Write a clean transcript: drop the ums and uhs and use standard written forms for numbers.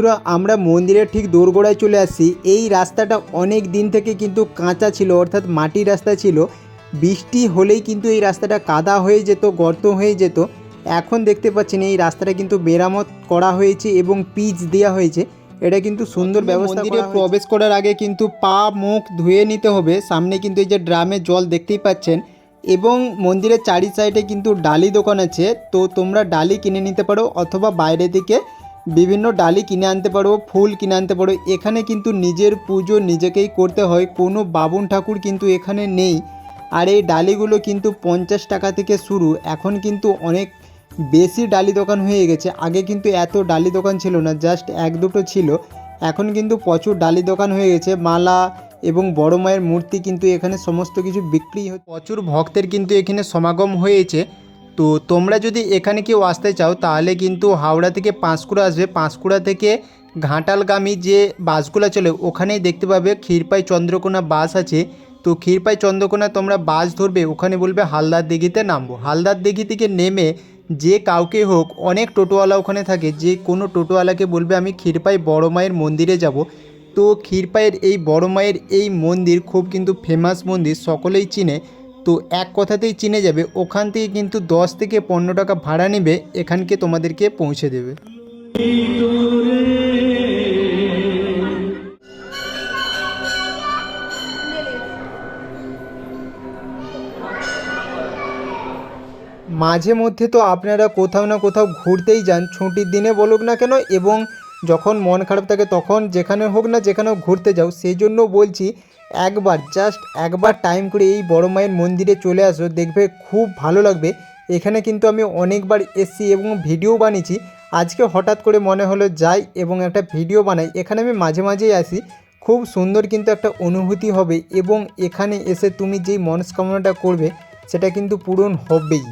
বন্ধুরা আমরা মন্দিরের ঠিক দোরগোড়ায় চলে আসছি। এই রাস্তাটা অনেক দিন থেকে কিন্তু কাঁচা ছিল, অর্থাৎ মাটির রাস্তা ছিল। বৃষ্টি হলেই কিন্তু এই রাস্তাটা কাদা হয়ে যেত, গর্ত হয়ে যেত। এখন দেখতে পাচ্ছেন এই রাস্তাটা কিন্তু মেরামত করা হয়েছে এবং পিচ দেওয়া হয়েছে। এটা কিন্তু সুন্দর ব্যবস্থা। মন্দিরে প্রবেশ করার আগে কিন্তু পা মুখ ধুয়ে নিতে হবে। সামনে কিন্তু এই যে ড্রামে জল দেখতেই পাচ্ছেন এবং মন্দিরের চারি সাইডে কিন্তু ডালি দোকান আছে। তো তোমরা ডালি কিনে নিতে পারো অথবা বাইরে থেকে বিভিন্ন ডালি কিনে আনতে পারো, ফুল কিনে আনতে পারো। এখানে কিন্তু নিজের পুজো নিজেকেই করতে হয়, কোনো বাবুন ঠাকুর কিন্তু এখানে নেই। আর এই ডালিগুলো কিন্তু 50 টাকা থেকে শুরু। এখন কিন্তু অনেক বেশি ডালি দোকান হয়ে গেছে। আগে কিন্তু এত ডালি দোকান ছিল না, জাস্ট এক দুটো ছিল। এখন কিন্তু প্রচুর ডালি দোকান হয়ে গেছে। মালা এবং বড় মায়ের মূর্তি কিন্তু এখানে সমস্ত কিছু বিক্রি হয়। প্রচুর ভক্তের কিন্তু এখানে সমাগম হয়েছে। তো তোমরা যদি এখানে কেউ আসতে চাও তাহলে কিন্তু হাওড়া থেকে পাঁশকুড়া আসবে। পাঁশকুড়া থেকে ঘাটালগামী যে বাসগুলো চলে ওখানেই দেখতে পাবে ক্ষীরপাই চন্দ্রকোনা বাস আছে। তো ক্ষীরপাই চন্দ্রকোনা তোমরা বাস ধরবে, ওখানে বলবে হালদার দিঘিতে নামবো। হালদার দিঘি থেকে নেমে যে কাউকে হোক, অনেক টোটোওয়ালা ওখানে থাকে, যে কোনো টোটোওয়ালাকে বলবে আমি ক্ষীরপাই বড় মায়ের মন্দিরে যাব। তো ক্ষীরপাইয়ের এই বড় মায়ের এই মন্দির খুব কিন্তু ফেমাস মন্দির, সকলেই চিনে। তো এক কথাতেই চিনে যাবে। ওখান থেকে কিন্তু 10 থেকে 15 টাকা ভাড়া নেবে, এখানকে তোমাদেরকে পৌঁছে দেবে। মাঝে মধ্যে তো আপনারা কোথাও না কোথাও ঘুরতেই যান, ছুটির দিনে বলুক না কেন এবং যখন মন খারাপ থাকে তখন যেখানে হোক না যেখানেও ঘুরতে যাও। সেই জন্য বলছি একবার, জাস্ট একবার টাইম করে এই বড় মায়ের মন্দিরে চলে আসো, দেখবে খুব ভালো লাগবে। এখানে কিন্তু আমি অনেকবার এসেছি এবং ভিডিও বানিয়েছি। আজকে হঠাৎ করে মনে হলো যাই এবং একটা ভিডিও বানাই। এখানে আমি মাঝে মাঝেই আসি। খুব সুন্দর কিন্তু একটা অনুভূতি হবে এবং এখানে এসে তুমি যেই মনস্কামনাটা করবে সেটা কিন্তু পূরণ হবেই।